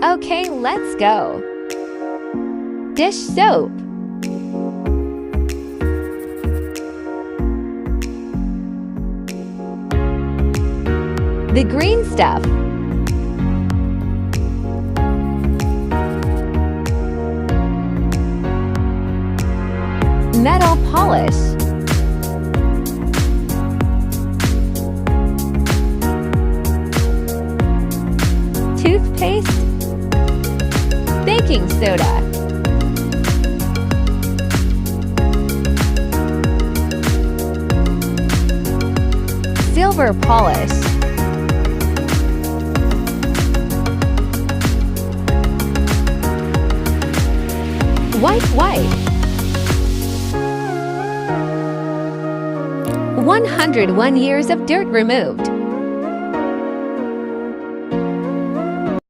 Okay, let's go. Dish soap. The green stuff. Metal polish. Toothpaste. Baking soda. Silver polish. White. 101 years of dirt removed.